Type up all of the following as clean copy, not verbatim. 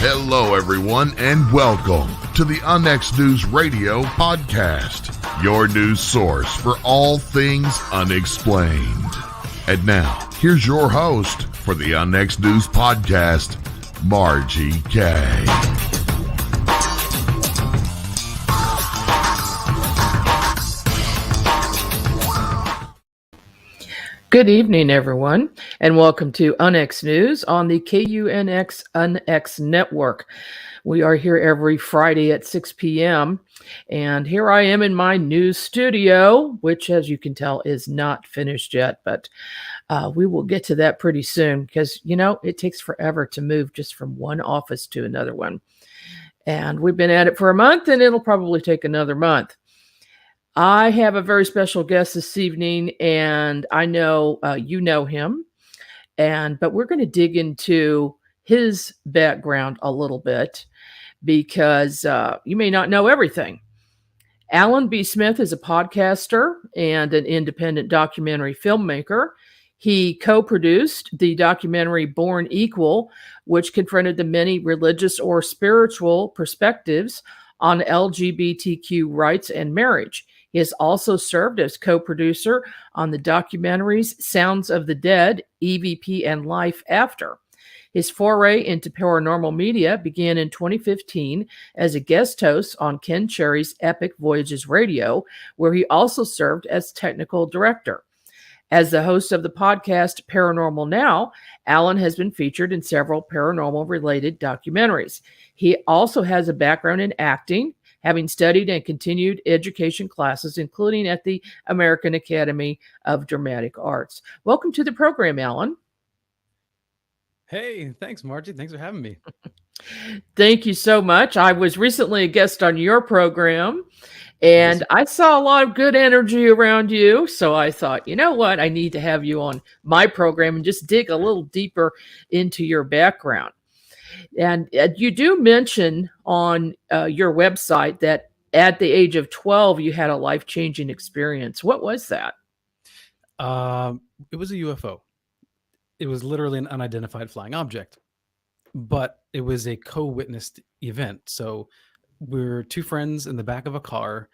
Hello, everyone, and welcome to the UnX News Radio podcast, your news source for all things unexplained. And now, here's your host for the UnX News podcast, Margie K. Good evening, everyone, and welcome to UnX News on the UnX network. We are here every Friday at 6 p.m., and here I am in my news studio, which, as you can tell, is not finished yet, but we will get to that pretty soon because, you know, it takes forever to move just from one office to another one. And we've been at it for a month, and it'll probably take another month. I have a very special guest this evening, and I know you know him, but we're going to dig into his background a little bit because you may not know everything. Alan B. Smith is a podcaster and an independent documentary filmmaker. He co-produced the documentary Born Equal, which confronted the many religious or spiritual perspectives on LGBTQ rights and marriage. He has also served as co-producer on the documentaries Sounds of the Dead, EVP, and Life After. His foray into paranormal media began in 2015 as a guest host on Ken Cherry's Epic Voyages Radio, where he also served as technical director. As the host of the podcast Paranormal Now, Alan has been featured in several paranormal-related documentaries. He also has a background in acting, having studied and continued education classes, including at the American Academy of Dramatic Arts. Welcome to the program, Alan. Hey, thanks, Margie. Thanks for having me. Thank you so much. I was recently a guest on your program, and I saw a lot of good energy around you. So I thought, you know what? I need to have you on my program and just dig a little deeper into your background. And you do mention on your website that at the age of 12, you had a life-changing experience. What was that? It was a UFO. It was literally an unidentified flying object, but it was a co-witnessed event. So we're two friends in the back of a car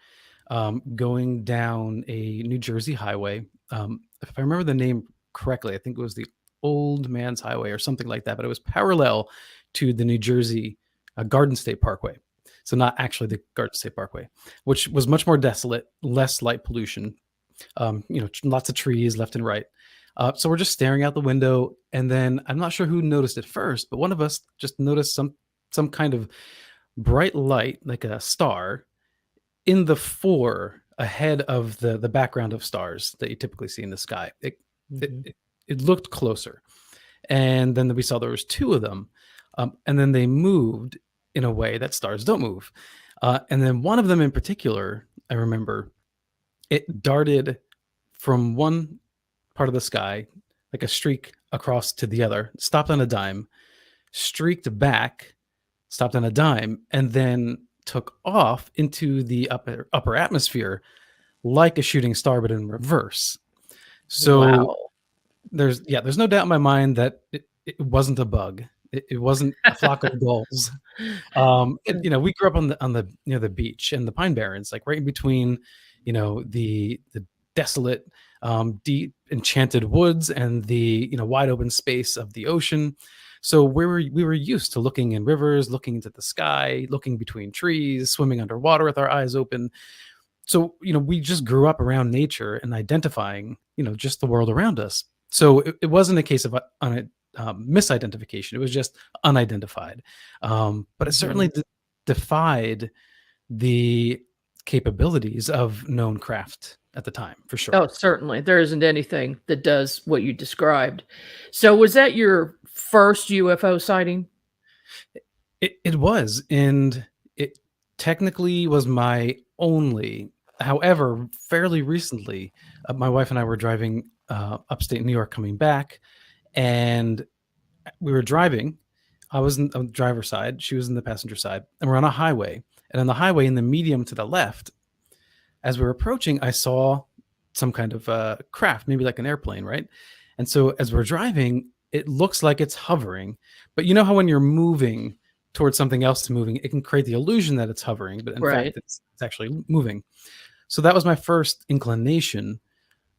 going down a New Jersey highway. If I remember the name correctly, I think it was the Old Man's Highway or something like that, but it was parallel to the New Jersey Garden State Parkway. So not actually the Garden State Parkway, which was much more desolate, less light pollution, lots of trees left and right. So we're just staring out the window, and then I'm not sure who noticed it first, but one of us just noticed some kind of bright light, like a star, in the fore ahead of the background of stars that you typically see in the sky. It looked closer, and then we saw there was two of them. And then they moved in a way that stars don't move. And then one of them in particular, I remember, it darted from one part of the sky, like a streak across to the other, stopped on a dime, streaked back, stopped on a dime, and then took off into the upper atmosphere like a shooting star, but in reverse. So wow. There's no doubt in my mind that it wasn't a bug. It wasn't a flock of gulls. We grew up on the the beach and the Pine Barrens, like right in between, the desolate, deep enchanted woods and the wide open space of the ocean. So we were used to looking in rivers, looking into the sky, looking between trees, swimming underwater with our eyes open. So we just grew up around nature and identifying just the world around us. So it wasn't a case of misidentification. It was just unidentified, but it certainly defied the capabilities of known craft at the time, for sure. Oh, certainly. There isn't anything that does what you described. So was that your first UFO sighting? It was, and it technically was my only. However, fairly recently, my wife and I were driving upstate New York coming back, and we were driving. I was on the driver's side, she was in the passenger side, and we're on a highway. And on the highway in the medium to the left, as we were approaching, I saw some kind of craft, maybe like an airplane, right? And so as we're driving, it looks like it's hovering. But you know how when you're moving, towards something else moving, it can create the illusion that it's hovering, but in Right. fact, it's actually moving. So that was my first inclination.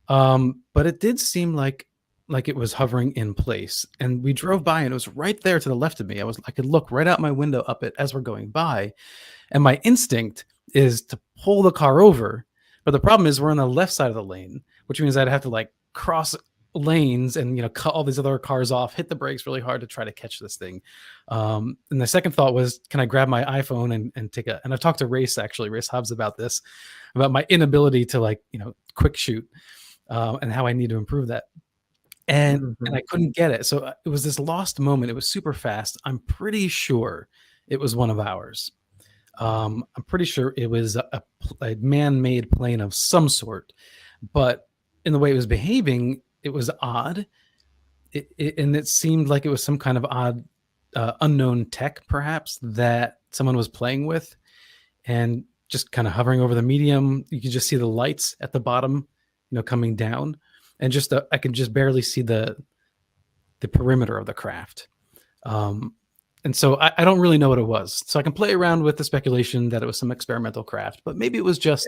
But it did seem like it was hovering in place. And we drove by, and it was right there to the left of me. I could look right out my window up it as we're going by. And my instinct is to pull the car over. But the problem is we're on the left side of the lane, which means I'd have to like cross lanes and, cut all these other cars off, hit the brakes really hard to try to catch this thing. And the second thought was, can I grab my iPhone and take and I've talked to Race Hobbs about this, about my inability to quick shoot and how I need to improve that. And I couldn't get it. So it was this lost moment. It was super fast. I'm pretty sure it was one of ours. I'm pretty sure it was a man-made plane of some sort, but in the way it was behaving, it was odd. And it seemed like it was some kind of odd, unknown tech, perhaps, that someone was playing with, and just kind of hovering over the medium. You could just see the lights at the bottom, coming down, and just I could just barely see the perimeter of the craft. And so I don't really know what it was. So I can play around with the speculation that it was some experimental craft, but maybe it was just,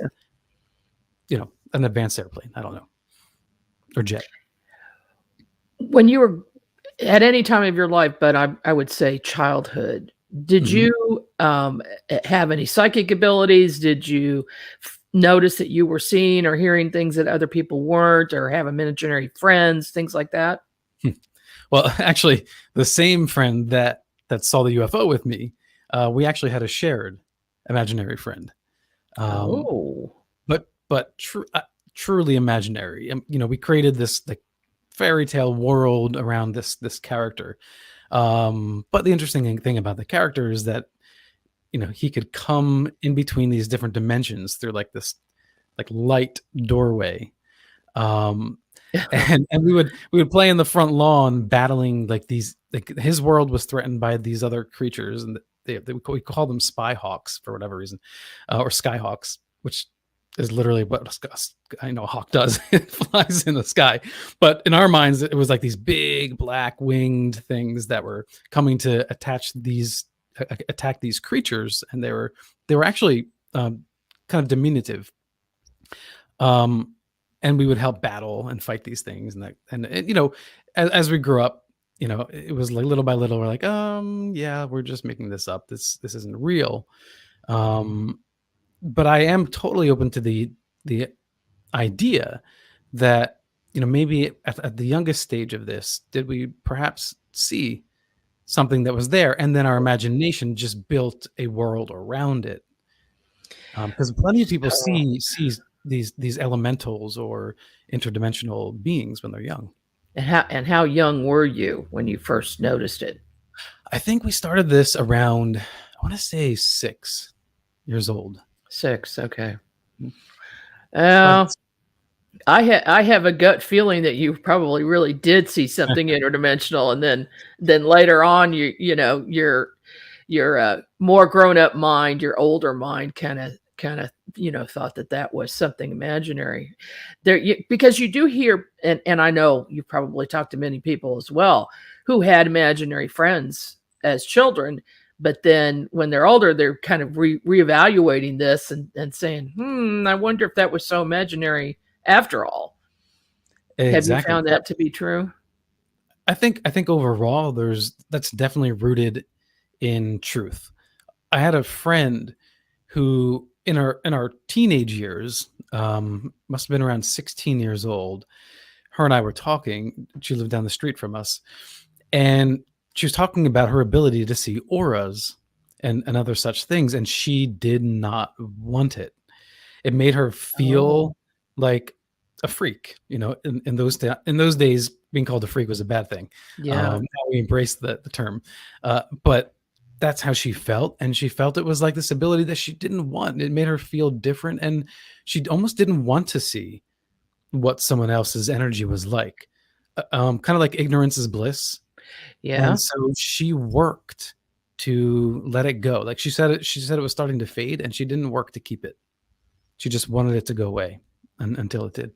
an advanced airplane. I don't know. Or jet. When you were at any time of your life, but I would say childhood, did you have any psychic abilities? Did you notice that you were seeing or hearing things that other people weren't, or have imaginary friends, things like that? Well, actually, the same friend that saw the UFO with me, we actually had a shared imaginary friend. But truly imaginary. We created this fairy tale world around this character. But the interesting thing about the character is that he could come in between these different dimensions through this light doorway. And we would play in the front lawn, battling these. His world was threatened by these other creatures, and we call them spy hawks for whatever reason, or skyhawks, which is literally what a hawk does. It flies in the sky. But in our minds, it was like these big black winged things that were coming to attack these creatures, and they were actually kind of diminutive. And we would help battle and fight these things, and as we grew up, it was little by little, we're like, yeah, we're just making this up. This isn't real. But I am totally open to the idea that maybe at the youngest stage of this, did we perhaps see something that was there, and then our imagination just built a world around it. Because plenty of people see these elementals or interdimensional beings when they're young. And how young were you when you first noticed it? I think we started this around, I want to say 6 years old. 6, okay. I have a gut feeling that you probably really did see something interdimensional, and then later on, your more grown up mind, your older mind, kind of thought that was something imaginary. Because you do hear, and I know you've probably talked to many people as well who had imaginary friends as children, but then when they're older, they're kind of reevaluating this and saying, I wonder if that was so imaginary after all. Exactly. Have you found that to be true? I think overall that's definitely rooted in truth. I had a friend who in our teenage years, must have been around 16 years old. Her and I were talking. She lived down the street from us, and she was talking about her ability to see auras and other such things, and she did not want it. It made her feel like a freak. In those days, being called a freak was a bad thing. Yeah, now we embrace the term, but that's how she felt, and she felt it was like this ability that she didn't want. It made her feel different, and she almost didn't want to see what someone else's energy was like. Kind of like ignorance is bliss. Yeah. And so she worked to let it go. Like she said it was starting to fade, and she didn't work to keep it. She just wanted it to go away until it did.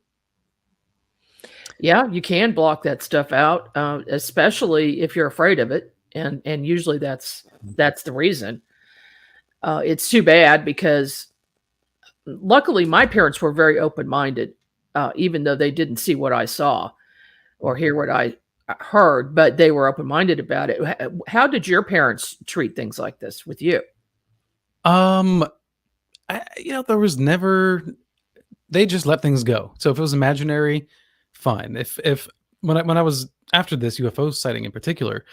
Yeah, you can block that stuff out, especially if you're afraid of it. and usually that's the reason. It's too bad because luckily my parents were very open-minded, even though they didn't see what I saw or hear what I heard, but they were open-minded about it. How did your parents treat things like this with you? There was never, they just let things go. So if it was imaginary, fine. If when I was after this UFO sighting in particular,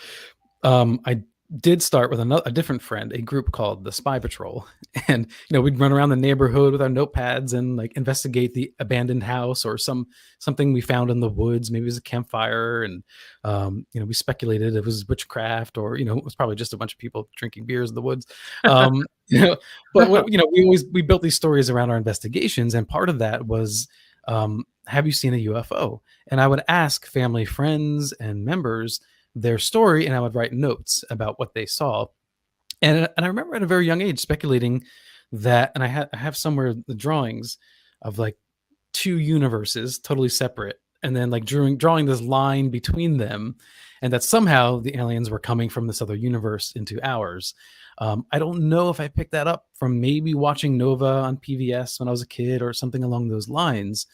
I did start with a different friend, a group called the Spy Patrol, and we'd run around the neighborhood with our notepads and like investigate the abandoned house or something we found in the woods. Maybe it was a campfire, and we speculated it was witchcraft, or it was probably just a bunch of people drinking beers in the woods. But we built these stories around our investigations, and part of that was, have you seen a UFO? And I would ask family, friends, and members their story, and I would write notes about what they saw. And I remember at a very young age speculating that, and I have somewhere the drawings of like two universes totally separate, and then like drawing this line between them, and that somehow the aliens were coming from this other universe into ours. I don't know if I picked that up from maybe watching Nova on PBS when I was a kid or something along those lines.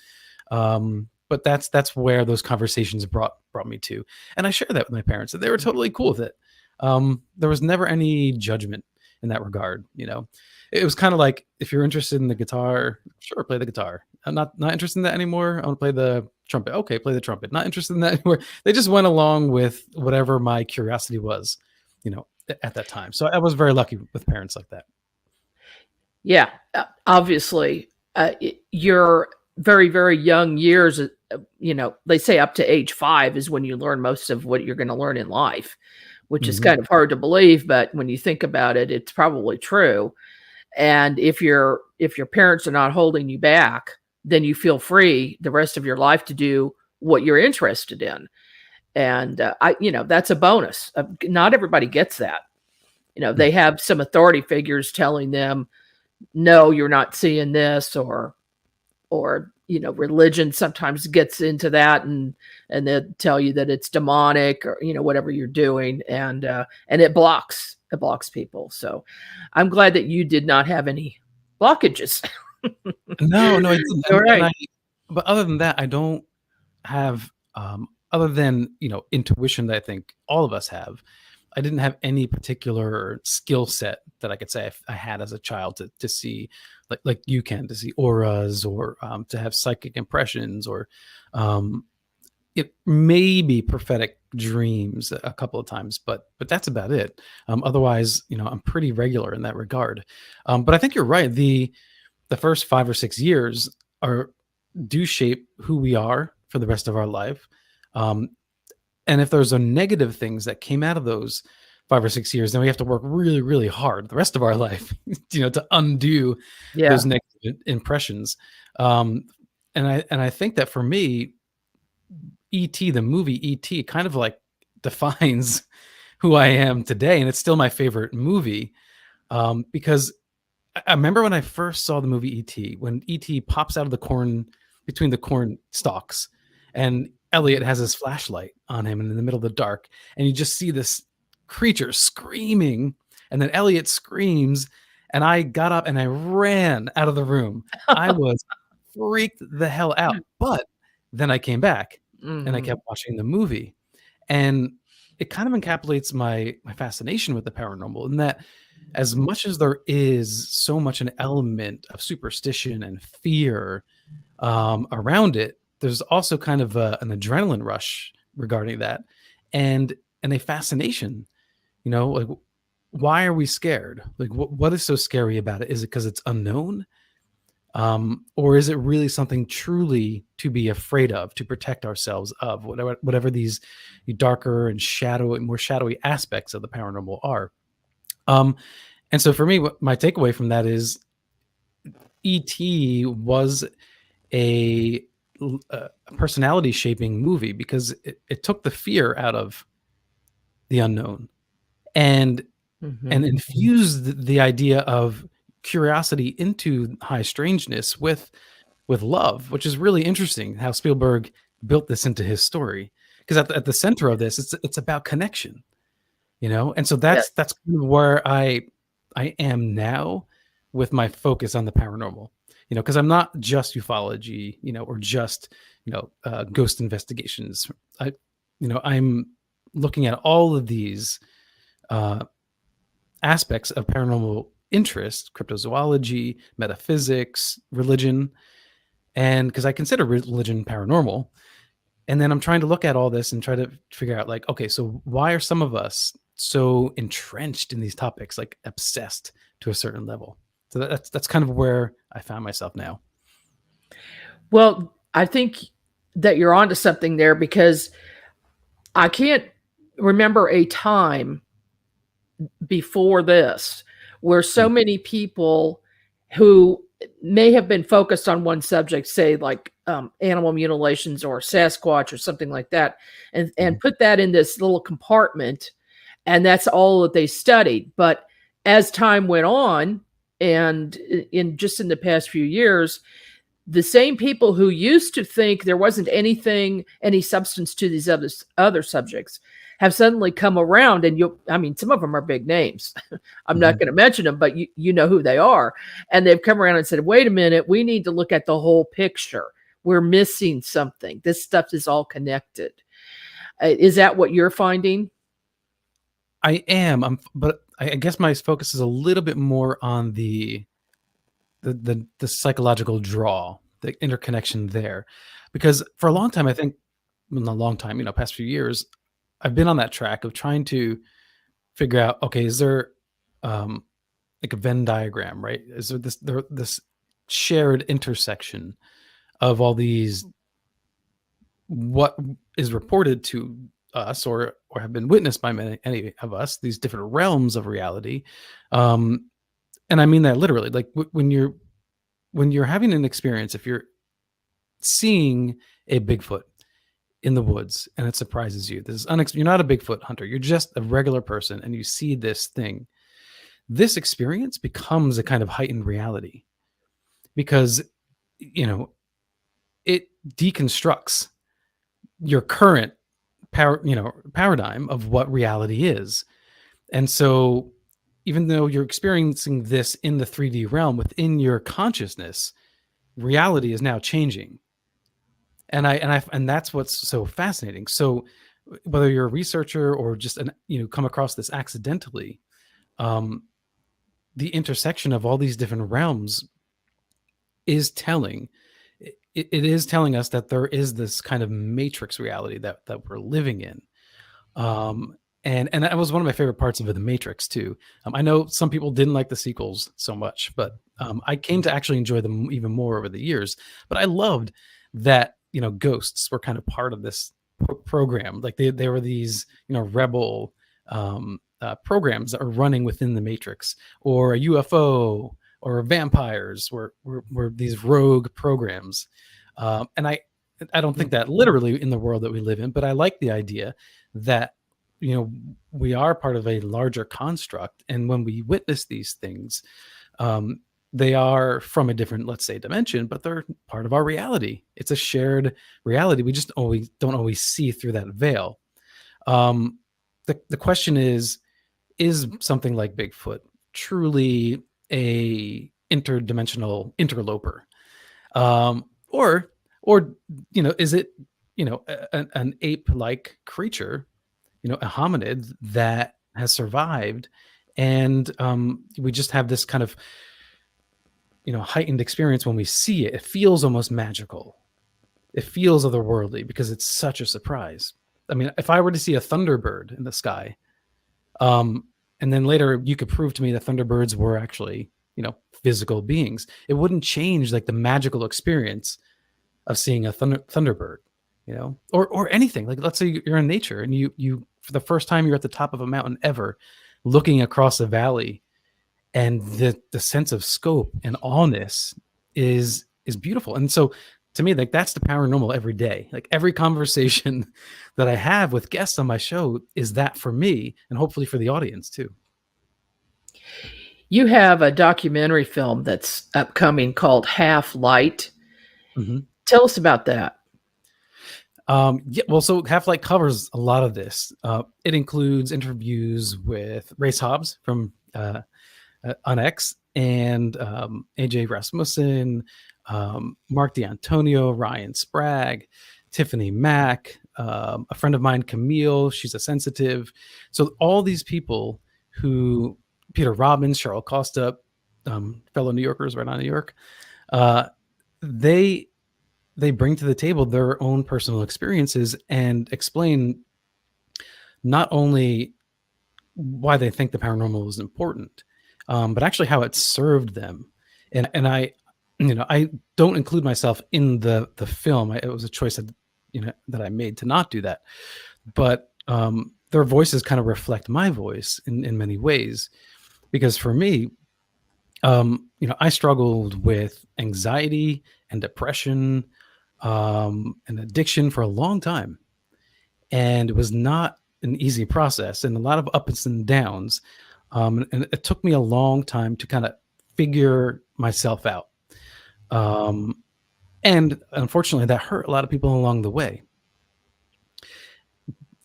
But that's where those conversations brought me to, and I share that with my parents, and they were totally cool with it. There was never any judgment in that regard. It was kind of like, if you're interested in the guitar, sure, play the guitar. I'm not interested in that anymore. I want to play the trumpet. Okay, play the trumpet. Not interested in that anymore. They just went along with whatever my curiosity was, at that time. So I was very lucky with parents like that. Yeah, obviously, you're very, very young years, they say up to age 5 is when you learn most of what you're going to learn in life, which is kind of hard to believe. But when you think about it, it's probably true. And if your parents are not holding you back, then you feel free the rest of your life to do what you're interested in. And that's a bonus. Not everybody gets that. They have some authority figures telling them, no, you're not seeing this, or religion sometimes gets into that and they tell you that it's demonic, or whatever you're doing, and it blocks people. So I'm glad that you did not have any blockages. No, I didn't. All right. But other than that, I don't have, other than intuition that I think all of us have. I didn't have any particular skill set that I could say I had as a child to see, like you can, to see auras, or to have psychic impressions, or it may be prophetic dreams a couple of times, but that's about it. Otherwise, I'm pretty regular in that regard. But I think you're right. The first 5 or 6 years do shape who we are for the rest of our life. And if there's a negative things that came out of those 5 or 6 years, then we have to work really, really hard the rest of our life, to undo those negative impressions. And I think that for me, E.T., the movie E.T., kind of like defines who I am today. And it's still my favorite movie, because I remember when I first saw the movie E.T., when E.T. pops out of the corn, between the corn stalks, and Elliot has his flashlight on him in the middle of the dark, and you just see this creature screaming, and then Elliot screams, and I got up and I ran out of the room. I was freaked the hell out. But then I came back and I kept watching the movie, and it kind of encapsulates my fascination with the paranormal, in that as much as there is so much an element of superstition and fear around it, there's also kind of an adrenaline rush regarding that, and a fascination. Like, why are we scared? Like, what is so scary about it? Is it because it's unknown, or is it really something truly to be afraid of, to protect ourselves of, whatever these darker and more shadowy aspects of the paranormal are? And so for me, my takeaway from that is E.T. was a personality shaping movie, because it took the fear out of the unknown, and infused the idea of curiosity into high strangeness with love, which is really interesting how Spielberg built this into his story, because at the center of this, it's about connection. And so that's kind of where I am now with my focus on the paranormal, because I'm not just ufology, or just, ghost investigations. I'm looking at all of these aspects of paranormal interest, cryptozoology, metaphysics, religion, and because I consider religion paranormal. And then I'm trying to look at all this and try to figure out, like, okay, so why are some of us so entrenched in these topics, like obsessed to a certain level? So that's kind of where I found myself now. Well, I think that you're onto something there, because I can't remember a time before this where so many people who may have been focused on one subject, say like animal mutilations or Sasquatch or something like that, and put that in this little compartment, and that's all that they studied. But as time went on, and in the past few years, the same people who used to think there wasn't any substance to these other subjects have suddenly come around, and some of them are big names. I'm not going to mention them, but you know who they are. And they've come around and said, wait a minute, we need to look at the whole picture. We're missing something. This stuff is all connected. Is that what you're finding? I am, but I guess my focus is a little bit more on the psychological draw, the interconnection there, because for a long time, I think, well, not a long time, past few years, I've been on that track of trying to figure out, okay, is there like a Venn diagram, right? Is there this shared intersection of all these, what is reported to us or have been witnessed by any of us, these different realms of reality. And I mean that literally, like when you're having an experience, if you're seeing a Bigfoot in the woods and it surprises you, you're not a Bigfoot hunter, you're just a regular person, and you see this thing, this experience becomes a kind of heightened reality, because it deconstructs your current paradigm of what reality is. And so even though you're experiencing this in the 3D realm within your consciousness, reality is now changing. And that's what's so fascinating. So whether you're a researcher or just come across this accidentally, the intersection of all these different realms is telling. It is telling us that there is this kind of matrix reality that we're living in. And that was one of my favorite parts of The Matrix too. I know some people didn't like the sequels so much, but I came to actually enjoy them even more over the years. But I loved that ghosts were kind of part of this program. Like they were these rebel programs that are running within the Matrix, or a UFO, or vampires were these rogue programs. And I don't think that literally in the world that we live in, but I like the idea that we are part of a larger construct, and when we witness these things, they are from a different, let's say, dimension, but they're part of our reality. It's a shared reality. We just don't always see through that veil. The question is something like Bigfoot truly a interdimensional interloper, or is it an ape-like creature, a hominid that has survived, and we just have this kind of heightened experience when we see it. It feels almost magical. It feels otherworldly because it's such a surprise. I mean, if I were to see a thunderbird in the sky, and then later you could prove to me that thunderbirds were actually physical beings, it wouldn't change like the magical experience of seeing a thunderbird, or anything. Like, let's say you're in nature and you for the first time you're at the top of a mountain ever, looking across a valley, and the sense of scope and awness is beautiful. And so to me, like, that's the paranormal every day. Like, every conversation that I have with guests on my show is that for me, and hopefully for the audience too. You have a documentary film that's upcoming called Half Light. Mm-hmm. Tell us about that. Yeah, well, so Half-Light covers a lot of this. It includes interviews with Race Hobbs from UnX and AJ Rasmussen, Mark D'Antonio, Ryan Sprague, Tiffany Mack, a friend of mine, Camille. She's a sensitive. So all these people who, Peter Robbins, Cheryl Costa, fellow New Yorkers right on New York, they bring to the table their own personal experiences and explain not only why they think the paranormal is important, but actually how it served them. And I, I don't include myself in the film. It was a choice that I made to not do that. But their voices kind of reflect my voice in many ways, because for me, I struggled with anxiety and depression and addiction for a long time, and it was not an easy process, and a lot of ups and downs. And it took me a long time to kind of figure myself out. And unfortunately, that hurt a lot of people along the way.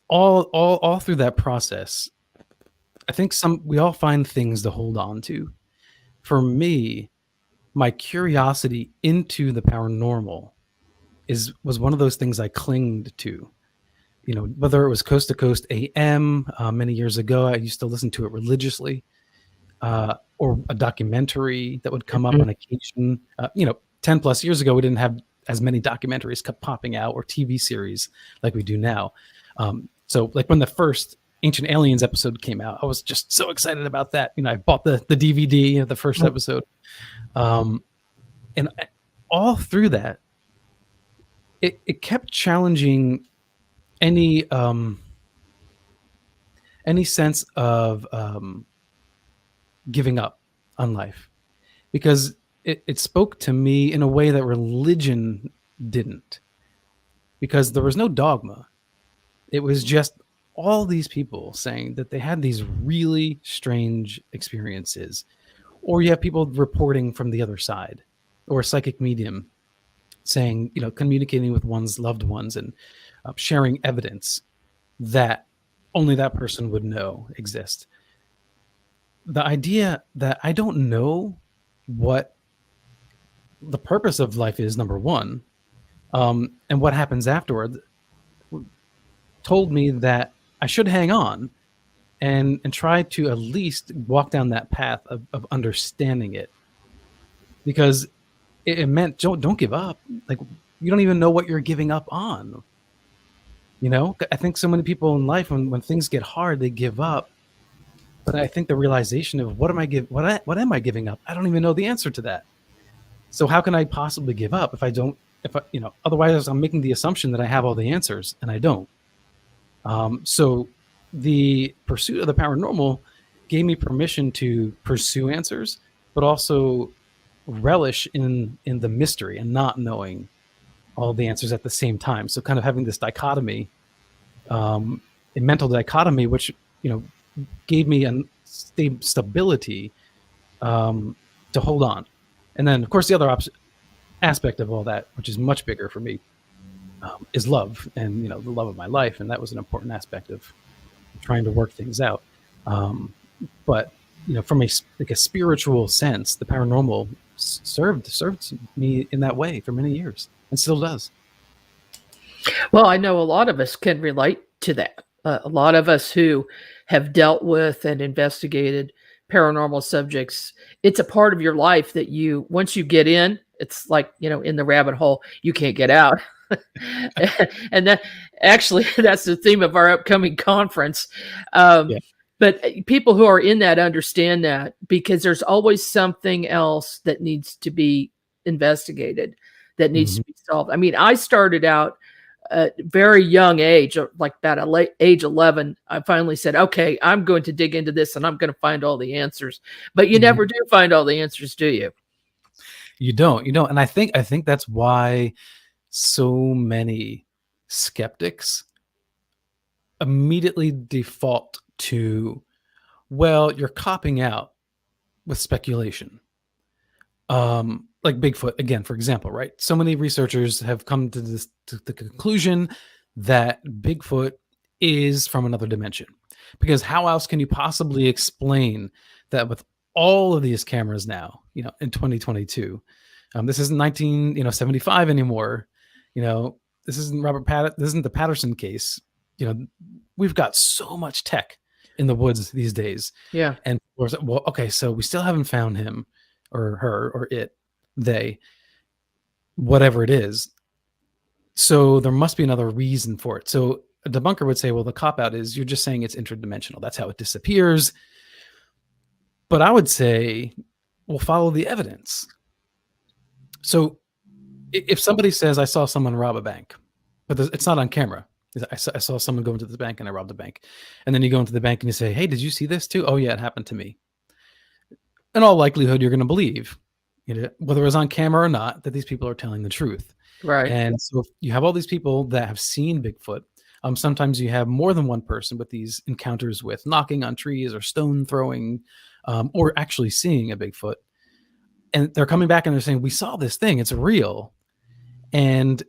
All through that process, I think we all find things to hold on to. For me, my curiosity into the paranormal was one of those things I clinged to. Whether it was Coast to Coast AM many years ago, I used to listen to it religiously, or a documentary that would come up on occasion. 10 plus years ago, we didn't have as many documentaries kept popping out or TV series like we do now. So like when the first Ancient Aliens episode came out, I was just so excited about that. I bought the DVD of the first episode. And all through that, it kept challenging any sense of giving up on life, because it spoke to me in a way that religion didn't, because there was no dogma. It was just all these people saying that they had these really strange experiences, or you have people reporting from the other side, or a psychic medium saying, communicating with one's loved ones and sharing evidence that only that person would know exist. The idea that I don't know what the purpose of life is, number one, and what happens afterward, told me that I should hang on and try to at least walk down that path of understanding it, because it meant don't give up. Like, you don't even know what you're giving up on. I think so many people in life, when things get hard, they give up. But I think the realization of what am I giving up? I don't even know the answer to that. So how can I possibly give up if I otherwise I'm making the assumption that I have all the answers, and I don't. So the pursuit of the paranormal gave me permission to pursue answers, but also relish in the mystery and not knowing all the answers at the same time. So kind of having this dichotomy, a mental dichotomy, which gave me a stability to hold on. And then, of course, the other aspect of all that, which is much bigger for me, is love, and the love of my life, and that was an important aspect of trying to work things out. But from a spiritual sense, the paranormal served me in that way for many years, and still does. Well, I know a lot of us can relate to that. A lot of us who have dealt with and investigated paranormal subjects, it's a part of your life that once you get in, it's like, in the rabbit hole, you can't get out. And that actually, that's the theme of our upcoming conference. But people who are in that understand that, because there's always something else that needs to be investigated, that needs to be solved. I mean, I started out at a very young age, like about age 11. I finally said, okay, I'm going to dig into this and I'm going to find all the answers. But you never do find all the answers, do you? You don't. And I think that's why so many skeptics immediately default to, well, you're copping out with speculation. like Bigfoot again, for example, right? So many researchers have come to the conclusion that Bigfoot is from another dimension, because how else can you possibly explain that with all of these cameras now, in 2022? This isn't 1975 anymore. This isn't this isn't the Patterson case. We've got so much tech in the woods these days. Yeah. And well, okay, so we still haven't found him or her or it, they, whatever it is. So there must be another reason for it. So a debunker would say, well, the cop out is you're just saying it's interdimensional. That's how it disappears. But I would say, well, follow the evidence. So if somebody says, I saw someone rob a bank, but it's not on camera. I saw someone go into the bank and I robbed the bank. And then you go into the bank and you say, hey, did you see this too? Oh yeah, it happened to me. In all likelihood, you're going to believe, whether it was on camera or not, that these people are telling the truth. Right. And so if you have all these people that have seen Bigfoot. Sometimes you have more than one person with these encounters with knocking on trees or stone throwing, or actually seeing a Bigfoot. And they're coming back and they're saying, we saw this thing, it's real. And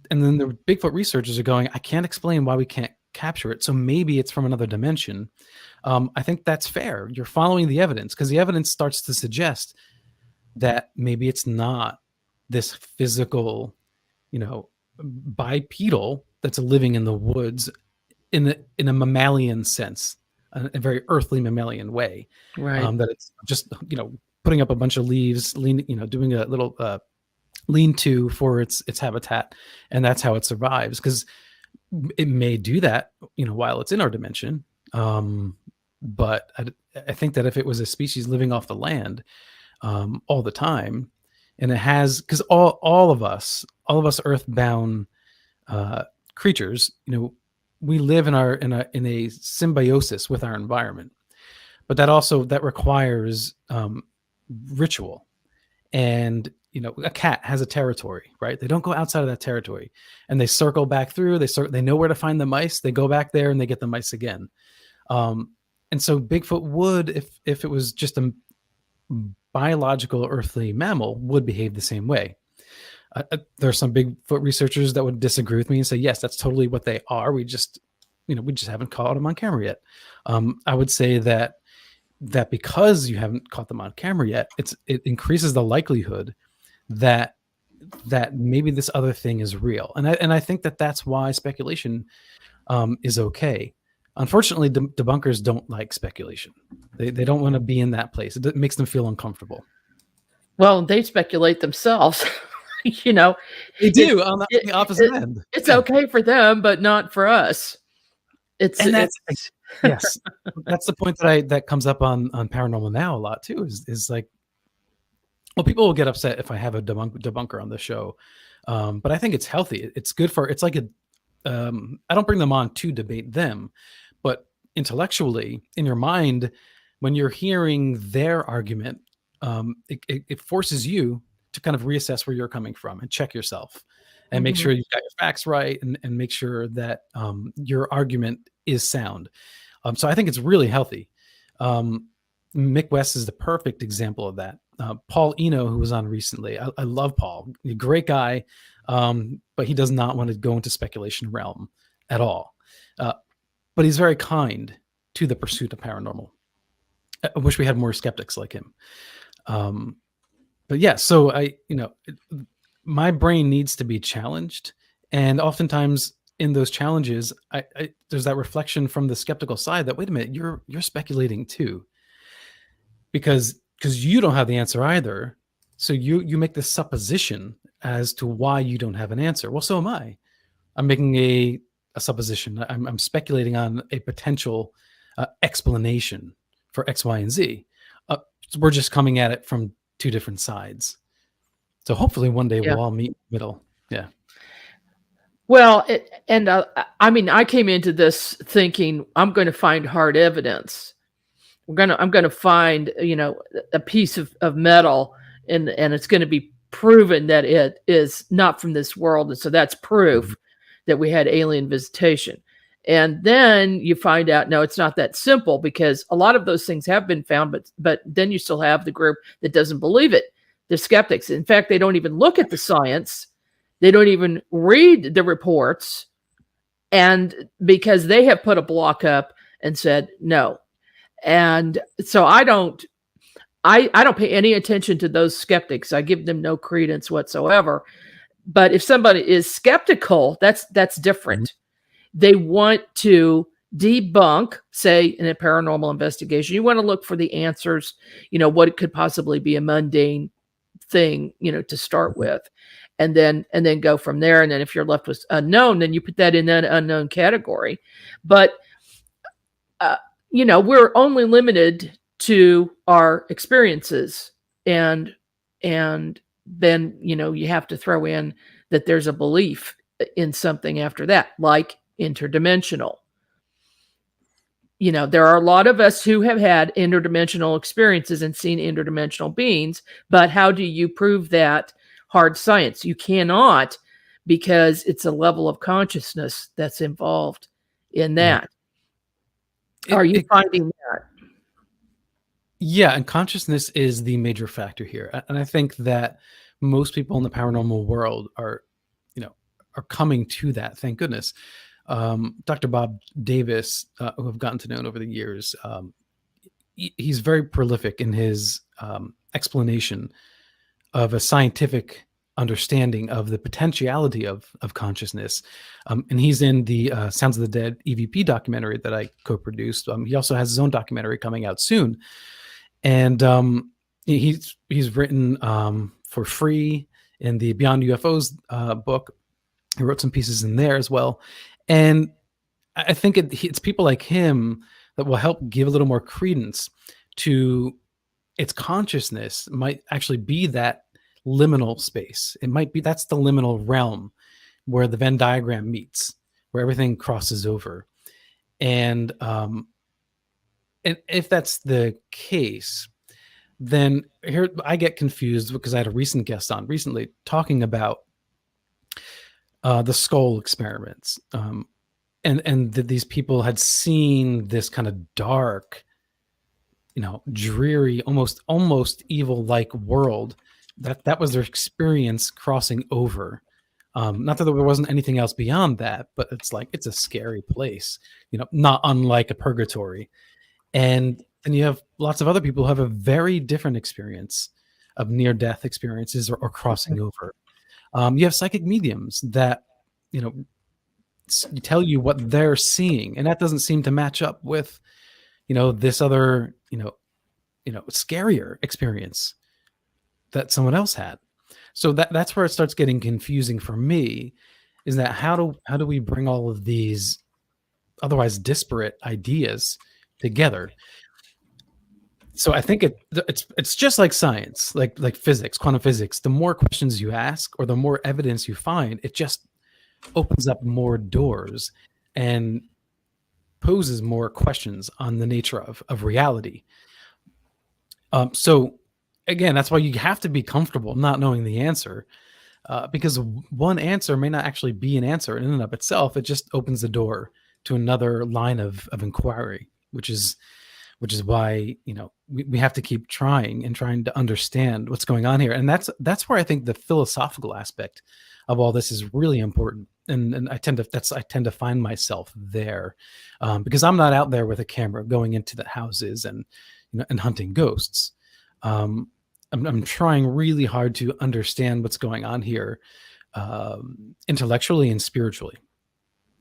then the Bigfoot researchers are going, I can't explain why we can't capture it. So maybe it's from another dimension. I think that's fair. You're following the evidence, because the evidence starts to suggest that maybe it's not this physical, bipedal that's living in the woods in a mammalian sense, a very earthly mammalian way. Right. That it's just, putting up a bunch of leaves, doing a little lean-to for its habitat, and that's how it survives. Because it may do that, while it's in our dimension. But I think that if it was a species living off the land all the time, and it has, because all of us earthbound creatures, we live in a symbiosis with our environment, but that requires ritual. And a cat has a territory, right? They don't go outside of that territory, and they circle back through. They know where to find the mice. They go back there and they get the mice again. And so Bigfoot would, if it was just a biological earthly mammal, would behave the same way. There are some Bigfoot researchers that would disagree with me and say, yes, that's totally what they are. We just haven't caught them on camera yet. I would say that because you haven't caught them on camera yet, it increases the likelihood that maybe this other thing is real. And I think that's why speculation is okay. Unfortunately, debunkers don't like speculation. They don't want to be in that place. It makes them feel uncomfortable. Well, they speculate themselves. They do on the opposite end. It's okay for them, but not for us. Yes, that's the point that comes up on Paranormal Now a lot too. Is like, well, people will get upset if I have a debunker on the show, but I think it's healthy. It's good it's like I don't bring them on to debate them, but intellectually in your mind, when you're hearing their argument, it forces you to kind of reassess where you're coming from and check yourself and make sure you've got your facts right, and make sure that your argument is sound. So I think it's really healthy. Mick West is the perfect example of that. Paul Eno, who was on recently, I love Paul, a great guy, but he does not want to go into speculation realm at all. But he's very kind to the pursuit of paranormal. I wish we had more skeptics like him. But yeah, so my brain needs to be challenged, and oftentimes in those challenges, there's that reflection from the skeptical side that, wait a minute, you're speculating too, because you don't have the answer either. So you make this supposition as to why you don't have an answer. Well, so am I. I'm making a supposition. I'm speculating on a potential explanation for X, Y, and Z. We're just coming at it from two different sides. So hopefully one day we'll all meet in the middle. Yeah. Well, I came into this thinking I'm going to find hard evidence. I'm going to find, a piece of metal, and it's going to be proven that it is not from this world. And so that's proof that we had alien visitation. And then you find out, no, it's not that simple, because a lot of those things have been found, but then you still have the group that doesn't believe it. the skeptics. In fact, they don't even look at the science. They don't even read the reports. And because they have put a block up and said no. And so I don't pay any attention to those skeptics. I give them no credence whatsoever. But if somebody is skeptical, that's different. They want to debunk, say in a paranormal investigation, you want to look for the answers, what could possibly be a mundane thing, to start with, and then go from there. And then if you're left with unknown, then you put that in that unknown category. But we're only limited to our experiences, and then you have to throw in that there's a belief in something after that, like interdimensional. There are a lot of us who have had interdimensional experiences and seen interdimensional beings, but how do you prove that? Hard science. You cannot, because it's a level of consciousness that's involved in that. Are you finding that? Yeah, and consciousness is the major factor here. And I think that most people in the paranormal world are coming to that, thank goodness. Dr. Bob Davis, who I've gotten to know over the years, he's very prolific in his explanation of a scientific understanding of the potentiality of consciousness. And he's in the Sounds of the Dead EVP documentary that I co-produced. He also has his own documentary coming out soon. And he's written for free in the Beyond UFOs book. He wrote some pieces in there as well. And I think it's people like him that will help give a little more credence to its consciousness. Might actually be that liminal space. It might be that's the liminal realm where the Venn diagram meets, where everything crosses over. And if that's the case, then here I get confused because I had a recent guest on recently talking about the skull experiments, and that these people had seen this kind of dark, dreary, almost evil-like world. That was their experience crossing over. Not that there wasn't anything else beyond that, but it's a scary place, not unlike a purgatory. And then you have lots of other people who have a very different experience of near-death experiences or crossing over. You have psychic mediums that, tell you what they're seeing, and that doesn't seem to match up with, this other, scarier experience that someone else had. So that's where it starts getting confusing for me, is that how do we bring all of these otherwise disparate ideas together? So I think it's just like science, like physics, quantum physics. The more questions you ask or the more evidence you find, it just opens up more doors and poses more questions on the nature of reality. So again, that's why you have to be comfortable not knowing the answer, because one answer may not actually be an answer in and of itself. It just opens the door to another line of inquiry, which is why we have to keep trying to understand what's going on here. And that's where I think the philosophical aspect of all this is really important. And I tend to find myself there, because I'm not out there with a camera going into the houses and hunting ghosts. I'm trying really hard to understand what's going on here, intellectually and spiritually.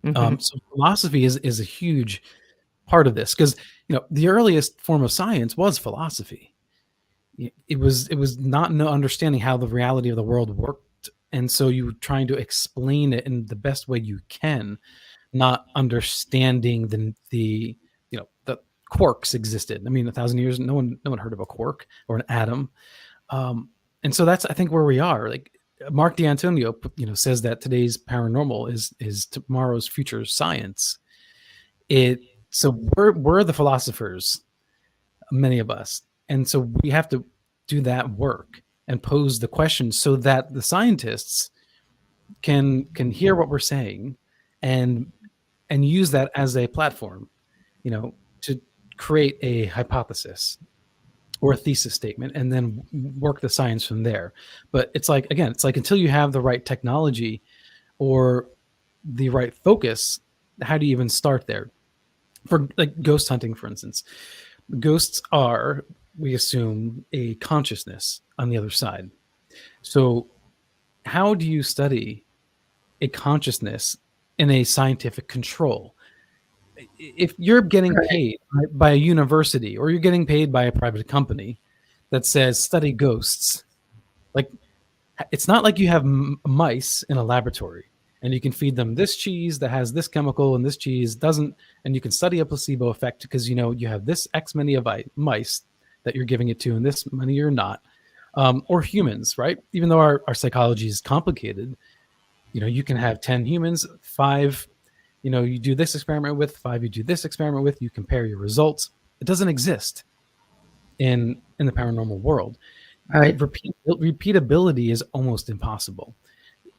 So philosophy is a huge part of this, because the earliest form of science was philosophy. It was not understanding how the reality of the world worked, and so you were trying to explain it in the best way you can, not understanding the quarks existed. I mean, 1,000 years, no one heard of a quark or an atom, and so that's, I think, where we are. Like Mark D'Antonio, says that today's paranormal is tomorrow's future science. So we're the philosophers, many of us, and so we have to do that work and pose the questions so that the scientists can hear what we're saying and use that as a platform, to create a hypothesis. or a thesis statement, and then work the science from there. But it's like, again, it's like until you have the right technology or the right focus, how do you even start there? For like ghost hunting, for instance, ghosts are, we assume, a consciousness on the other side. So how do you study a consciousness in a scientific control? If you're getting paid by a university, or you're getting paid by a private company that says study ghosts, like, it's not like you have mice in a laboratory and you can feed them this cheese that has this chemical and this cheese doesn't, and you can study a placebo effect because you have this X many of mice that you're giving it to and this many you're not. Or humans, right? Even though our psychology is complicated, you can have 10 humans, 5 you do this experiment with, 5 you do this experiment with, you compare your results. It doesn't exist in the paranormal world. Right. Repeatability is almost impossible.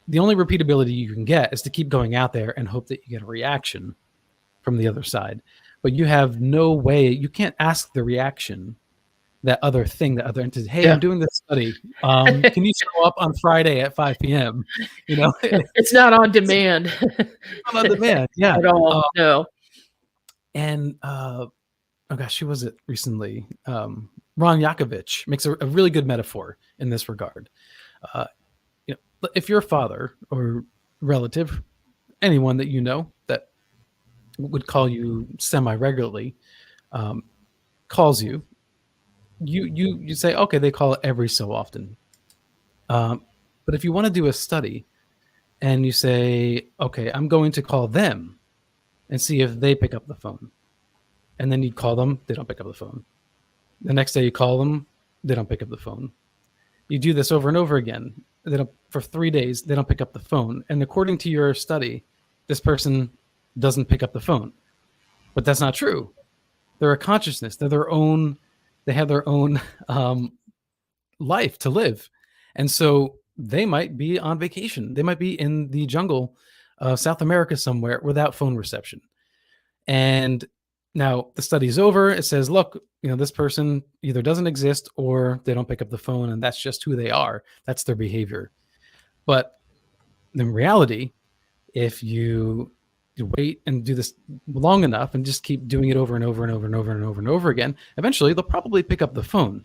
The only repeatability you can get is to keep going out there and hope that you get a reaction from the other side. But you have no way, you can't ask the reaction, that other entity, hey, I'm doing this study. Can you show up on Friday at 5 p.m.? It's not on demand. Not on demand, yeah. At all, no. And oh gosh, who was it recently? Ron Yakovich makes a really good metaphor in this regard. If your father or relative, anyone that that would call you semi-regularly, calls you, you say, okay, they call it every so often. But if you want to do a study and you say, okay, I'm going to call them and see if they pick up the phone. And then you call them, they don't pick up the phone. The next day you call them, they don't pick up the phone. You do this over and over again. For 3 days, they don't pick up the phone. And according to your study, this person doesn't pick up the phone. But that's not true. They're a consciousness. They have their own life to live. And so they might be on vacation. They might be in the jungle of South America somewhere without phone reception. And now the study's over. It says, look, this person either doesn't exist or they don't pick up the phone, and that's just who they are. That's their behavior. But in reality, if you wait and do this long enough and just keep doing it over and over and over and over and over and over again, eventually they'll probably pick up the phone.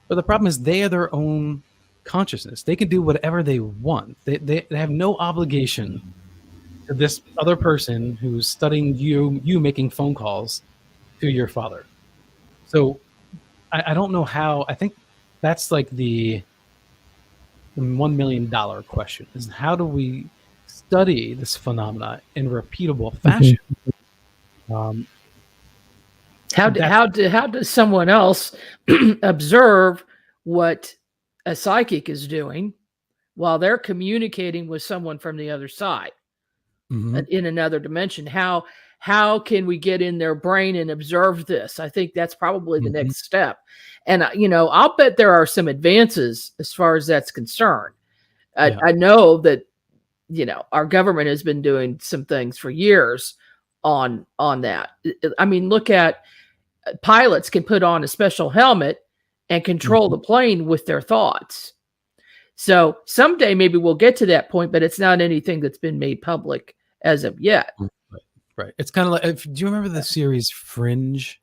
But the problem is they are their own consciousness. They can do whatever they want. They have no obligation to this other person who's studying you making phone calls to your father. So I don't know how. I think that's like the $1 million question, is how do we study this phenomena in repeatable fashion? How does someone else observe what a psychic is doing while they're communicating with someone from the other side in another dimension? How can we get in their brain and observe this? I think that's probably the next step. And I'll bet there are some advances as far as that's concerned. I know that our government has been doing some things for years on that. I mean, look at pilots can put on a special helmet and control the plane with their thoughts. So someday maybe we'll get to that point, but it's not anything that's been made public as of yet. Right. It's kind of like, do you remember the series Fringe?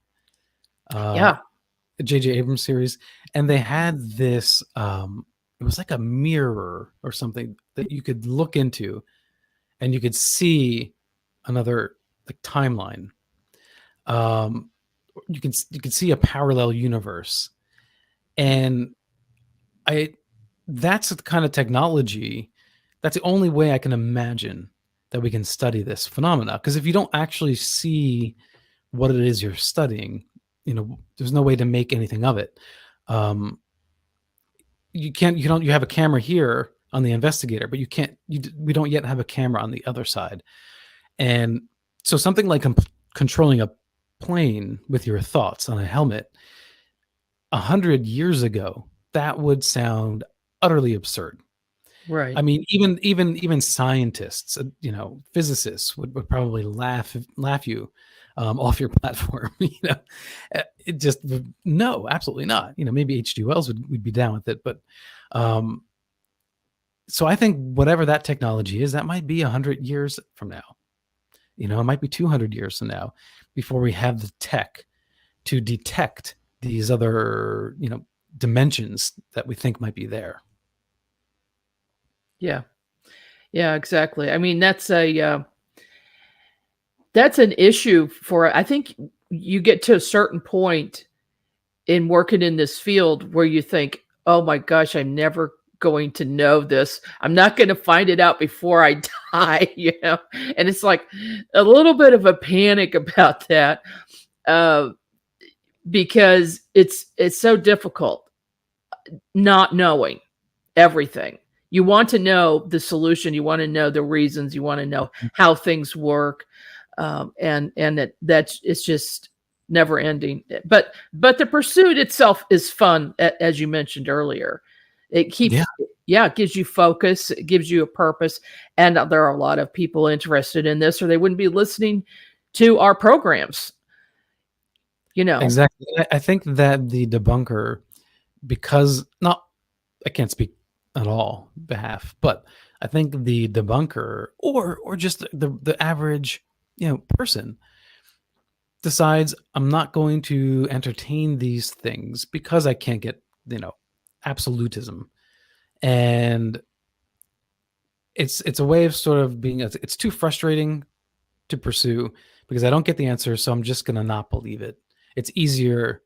J.J. Abrams series. And they had this, it was like a mirror or something that you could look into and you could see another timeline. You could see a parallel universe. And that's the kind of technology, that's the only way I can imagine that we can study this phenomena. Because if you don't actually see what it is you're studying, there's no way to make anything of it. You have a camera here on the investigator, but we don't yet have a camera on the other side. And so something like controlling a plane with your thoughts on a helmet 100 years ago, that would sound utterly absurd. Right. I mean, even scientists, physicists would probably laugh you off your platform. It just no, absolutely not. Maybe H.G. Wells would be down with it, but so I think whatever that technology is, that might be 100 years from now. It might be 200 years from now before we have the tech to detect these other dimensions that we think might be there. Yeah. Yeah, exactly. I mean, that's an issue for, I think you get to a certain point in working in this field where you think, oh my gosh, I'm never going to know this. I'm not going to find it out before I die, And it's like a little bit of a panic about that, because it's so difficult not knowing everything. You want to know the solution. You want to know the reasons. You want to know how things work, and that's it's just never ending. But the pursuit itself is fun, as you mentioned earlier. It keeps, it gives you focus. It gives you a purpose, and there are a lot of people interested in this, or they wouldn't be listening to our programs. Exactly. I think that the debunker, because I can't speak at all behalf, but I think the debunker or just the average person decides, I'm not going to entertain these things because I can't get absolutism, and it's a way of sort of being, it's too frustrating to pursue because I don't get the answer, so I'm just gonna not believe it. It's easier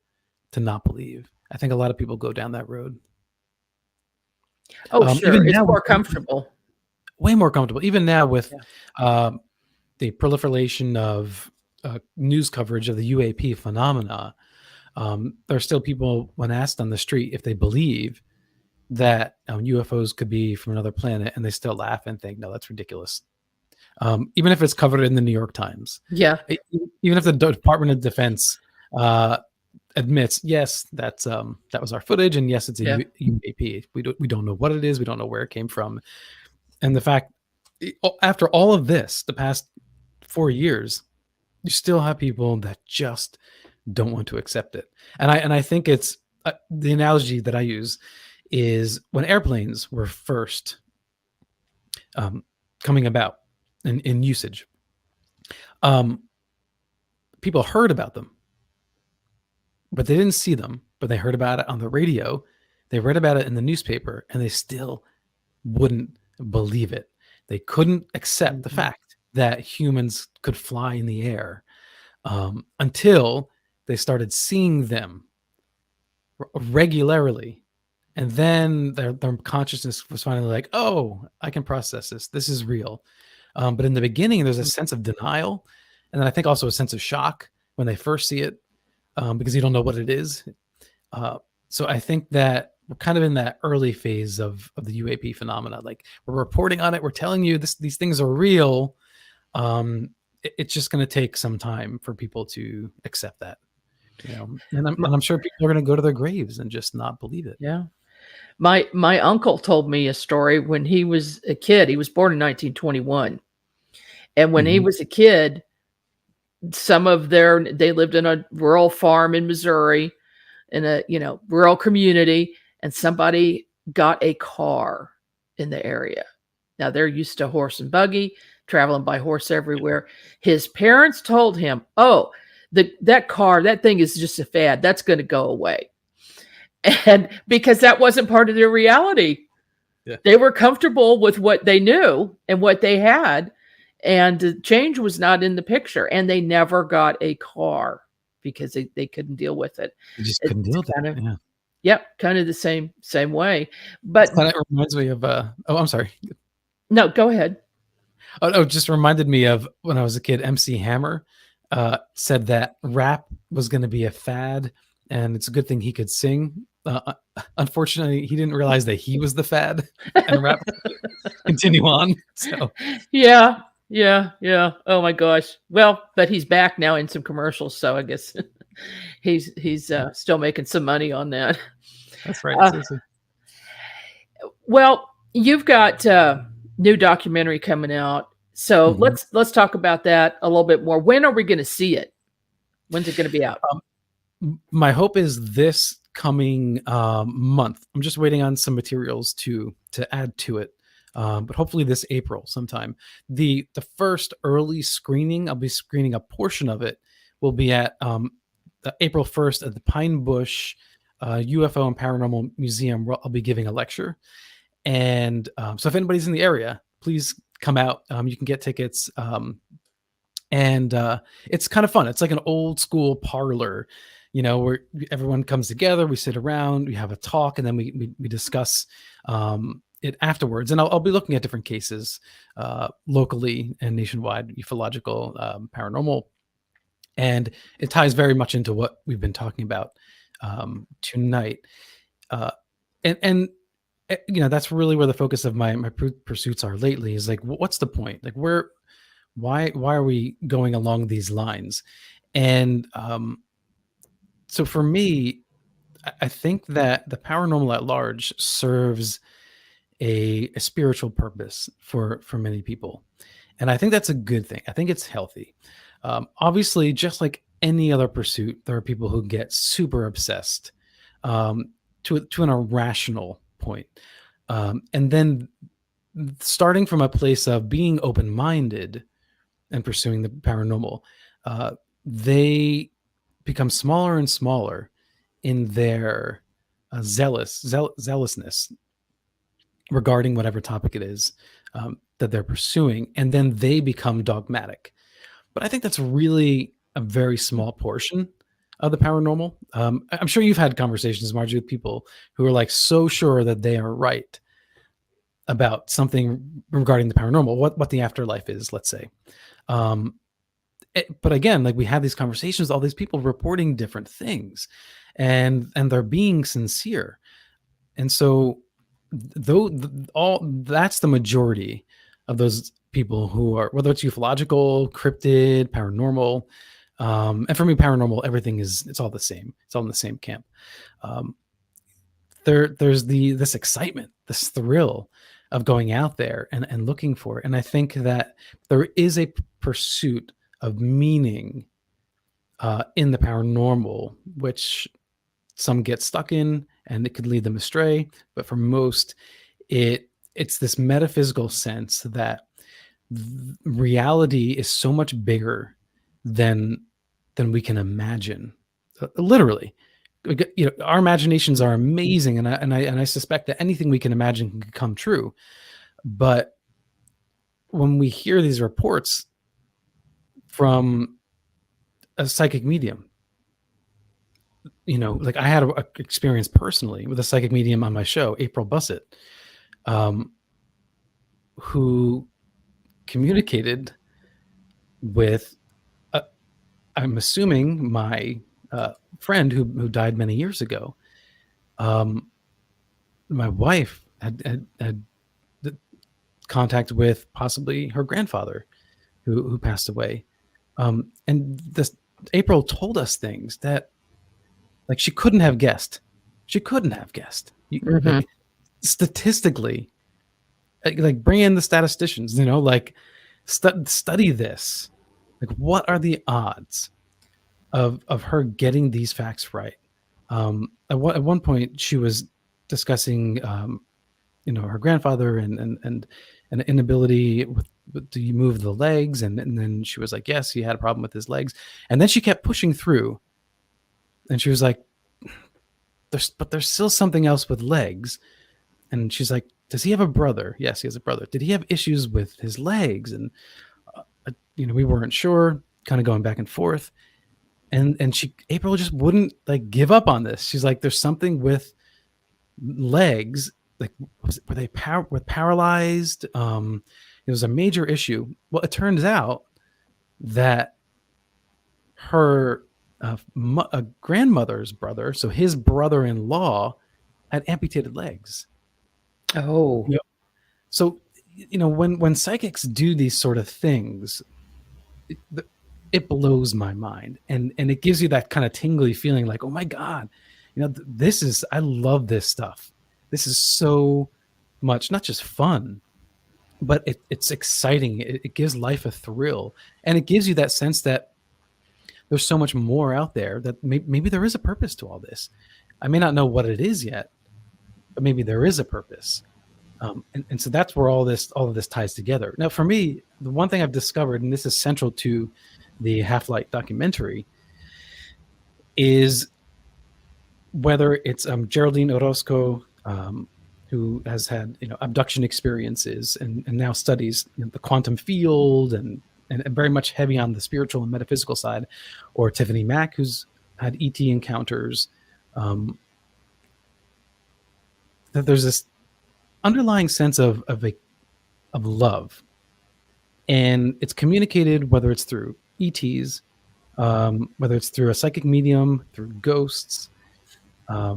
to not believe. I think a lot of people go down that road. Oh, sure. Even It's now, more comfortable. way more comfortable. Even now with the proliferation of news coverage of the UAP phenomena, there are still people, when asked on the street if they believe that UFOs could be from another planet, and they still laugh and think, no, that's ridiculous. Even if it's covered in the New York Times. Yeah. Even if the Department of Defense admits, yes, that was our footage, and yes, it's a UAP. We don't know what it is. We don't know where it came from. And the fact, after all of this, the past 4 years, you still have people that just don't want to accept it. And I think it's the analogy that I use is when airplanes were first coming about in usage. People heard about them, but they didn't see them, but they heard about it on the radio. They read about it in the newspaper, and they still wouldn't believe it. They couldn't accept the fact that humans could fly in the air until they started seeing them regularly. And then their consciousness was finally like, oh, I can process this. This is real. But in the beginning, there's a sense of denial. And then I think also a sense of shock when they first see it, because you don't know what it is. So I think that we're kind of in that early phase of the UAP phenomena. Like, we're reporting on it. We're telling you these things are real. It's just going to take some time for people to accept that. And I'm sure people are going to go to their graves and just not believe it. Yeah. My uncle told me a story when he was a kid. He was born in 1921. And when he was a kid, they lived in a rural farm in Missouri, in a, rural community, and somebody got a car in the area. Now they're used to horse and buggy, traveling by horse everywhere. His parents told him, oh, that car, that thing is just a fad. That's going to go away. And because that wasn't part of their reality, they were comfortable with what they knew and what they had. And the change was not in the picture. And they never got a car because they couldn't deal with it. They just couldn't deal with it. Yep, kind of the same way. But it reminds me of I'm sorry. No, go ahead. Oh, it just reminded me of when I was a kid. MC Hammer said that rap was going to be a fad, and it's a good thing he could sing. Unfortunately, he didn't realize that he was the fad, and rap continue on. So yeah. Oh my gosh. Well, but he's back now in some commercials, so I guess he's still making some money on that. That's right. Well, You've got new documentary coming out, so let's talk about that a little bit more. When are we going to see it? When's it going to be out? My hope is this coming month. I'm just waiting on some materials to add to it, but hopefully this April sometime. The first early screening, I'll be screening a portion of it, will be at April 1st at the Pine Bush UFO and Paranormal Museum. I'll be giving a lecture, and so if anybody's in the area, please come out. You can get tickets. And it's kind of fun. It's like an old school parlor, where everyone comes together, we sit around, we have a talk, and then we discuss it afterwards. And I'll be looking at different cases locally and nationwide, ufological, paranormal. And it ties very much into what we've been talking about tonight. And that's really where the focus of my pursuits are lately, is like, what's the point? Like, why are we going along these lines? And so for me, I think that the paranormal at large serves a spiritual purpose for many people, and I think that's a good thing. I think it's healthy. Obviously, just like any other pursuit, there are people who get super obsessed to an irrational point, and then starting from a place of being open-minded and pursuing the paranormal, they become smaller and smaller in their zealousness regarding whatever topic it is that they're pursuing, and then they become dogmatic. But I think that's really a very small portion of the paranormal. I'm sure you've had conversations, Margie, with people who are like so sure that they are right about something regarding the paranormal, what the afterlife is, let's say. But again, like, we have these conversations, all these people reporting different things, and they're being sincere. And so that's the majority of those people who are, whether it's ufological, cryptid, paranormal, and for me, paranormal, everything it's all the same. It's all in the same camp. There's this excitement, this thrill of going out there and looking for it. And I think that there is a pursuit of meaning in the paranormal, which some get stuck in, and it could lead them astray. But for most, it's this metaphysical sense that reality is so much bigger than we can imagine. Literally, our imaginations are amazing, and I suspect that anything we can imagine can come true. But when we hear these reports from a psychic medium, like, I had an experience personally with a psychic medium on my show, April Bussett, who communicated with, I'm assuming, my friend who died many years ago. My wife had contact with possibly her grandfather who passed away. And April told us things that, like, she couldn't have guessed. Mm-hmm. Like, statistically, like, bring in the statisticians, like, study this. Like, what are the odds of her getting these facts right? At one point, she was discussing, her grandfather and an inability with to move the legs, and then she was like, yes, he had a problem with his legs, and then she kept pushing through, and she was like, there's still something else with legs, and she's like, does he have a brother? Yes, he has a brother. Did he have issues with his legs? And we weren't sure, kind of going back and forth, and April just wouldn't, like, give up on this. She's like, there's something with legs. Like, were they paralyzed? It was a major issue. Well, it turns out that her grandmother's brother, so his brother-in-law, had amputated legs. Oh. Yep. So, when psychics do these sort of things, it blows my mind, and it gives you that kind of tingly feeling, like, oh my God, I love this stuff. This is so much, not just fun, but it's exciting. It gives life a thrill, and it gives you that sense that there's so much more out there, that maybe there is a purpose to all this. I may not know what it is yet, but maybe there is a purpose. And so that's where all of this ties together. Now, for me, the one thing I've discovered, and this is central to the Half-Light documentary, is whether it's Geraldine Orozco, who has had abduction experiences and now studies the quantum field and very much heavy on the spiritual and metaphysical side, or Tiffany Mack, who's had ET encounters, that there's this underlying sense of love, and it's communicated whether it's through ETs, whether it's through a psychic medium, through ghosts. I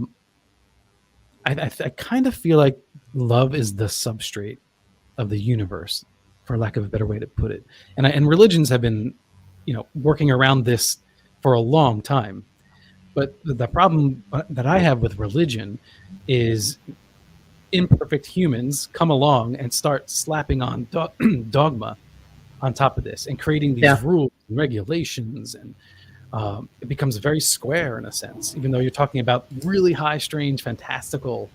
kind of feel like love is the substrate of the universe, for lack of a better way to put it. And religions have been, working around this for a long time. But the problem that I have with religion is imperfect humans come along and start slapping on dogma on top of this and creating these rules and regulations, and it becomes very square in a sense, even though you're talking about really high, strange, fantastical,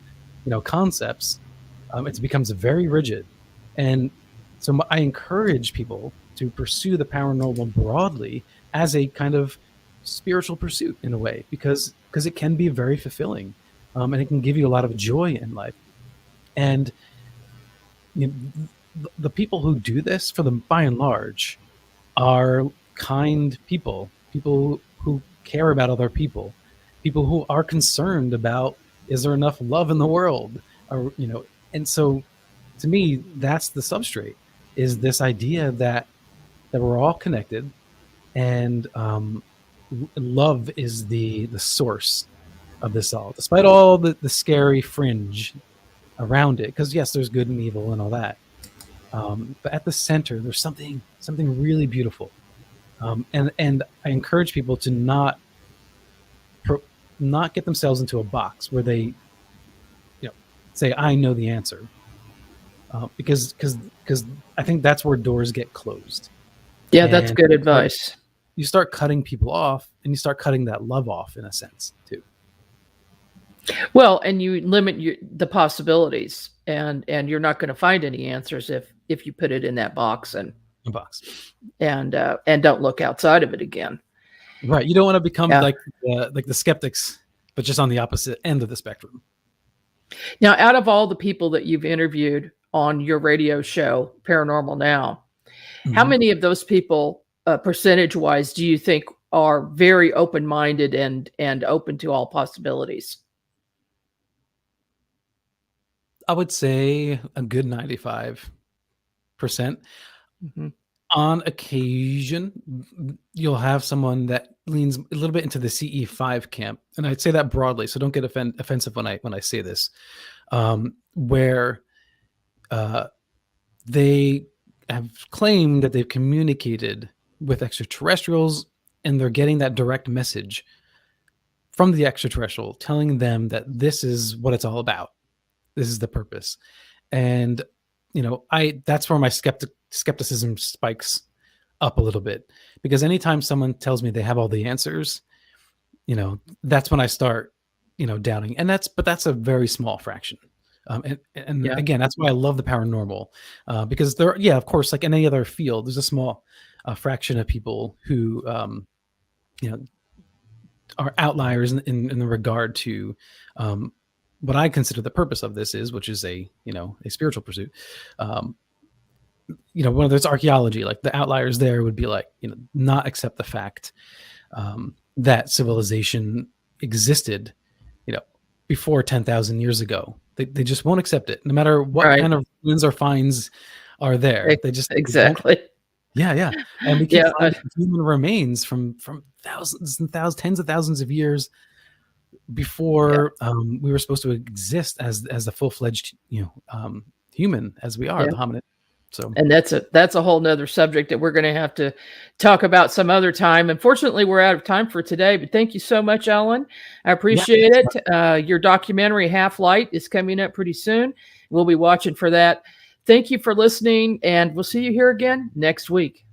concepts. It becomes very rigid. And so I encourage people to pursue the paranormal broadly as a kind of spiritual pursuit in a way, because it can be very fulfilling, and it can give you a lot of joy in life. And the people who do this, for them by and large, are kind people who care about other people who are concerned about, is there enough love in the world, or and so to me, that's the substrate, is this idea that we're all connected, and love is the source of this all, despite all the scary fringe around it, because yes, there's good and evil and all that, but at the center there's something really beautiful, and I encourage people to not get themselves into a box where they say, I know the answer, because I think that's where doors get closed. Yeah, that's good advice. You start cutting people off, and you start cutting that love off in a sense too. Well, and you limit the possibilities, and you're not going to find any answers if you put it in that box and don't look outside of it again. Right. You don't want to become like the skeptics, but just on the opposite end of the spectrum. Now, out of all the people that you've interviewed on your radio show, Paranormal Now, how many of those people, percentage-wise, do you think are very open-minded and open to all possibilities? I would say a good 95%. Mm-hmm. On occasion, you'll have someone that leans a little bit into the CE5 camp, and I'd say that broadly, so don't get offensive when I say this, where they have claimed that they've communicated with extraterrestrials, and they're getting that direct message from the extraterrestrial telling them that this is what it's all about. This is the purpose. And that's where my skepticism spikes up a little bit, because anytime someone tells me they have all the answers, that's when I start, doubting. And that's a very small fraction. Again, that's why I love the paranormal, because there, of course, like in any other field, there's a small fraction of people who, are outliers in regard to what I consider the purpose of this is, which is a spiritual pursuit. Whether it's archaeology, like the outliers there would be like, not accept the fact that civilization existed, before 10,000 years ago. They just won't accept it, no matter what kind of ruins or finds are there. They just exactly. Yeah. And we can find human remains from thousands and thousands, tens of thousands of years before we were supposed to exist as a full-fledged human as we are, the hominid. So, and that's a whole nother subject that we're going to have to talk about some other time. Unfortunately, we're out of time for today, but thank you so much, Alan. I appreciate it. Your documentary Half-Light is coming up pretty soon. we'll be watching for that. Thank you for listening, and we'll see you here again next week.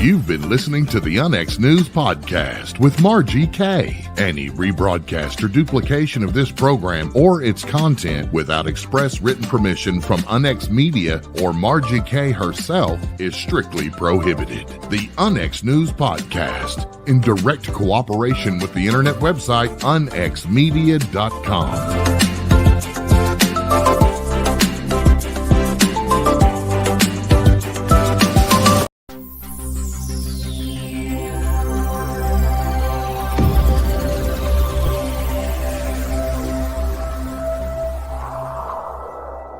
You've been listening to the UnX News Podcast with Margie K. Any rebroadcast or duplication of this program or its content without express written permission from UnX Media or Margie K. herself is strictly prohibited. The UnX News Podcast, in direct cooperation with the internet website unxmedia.com.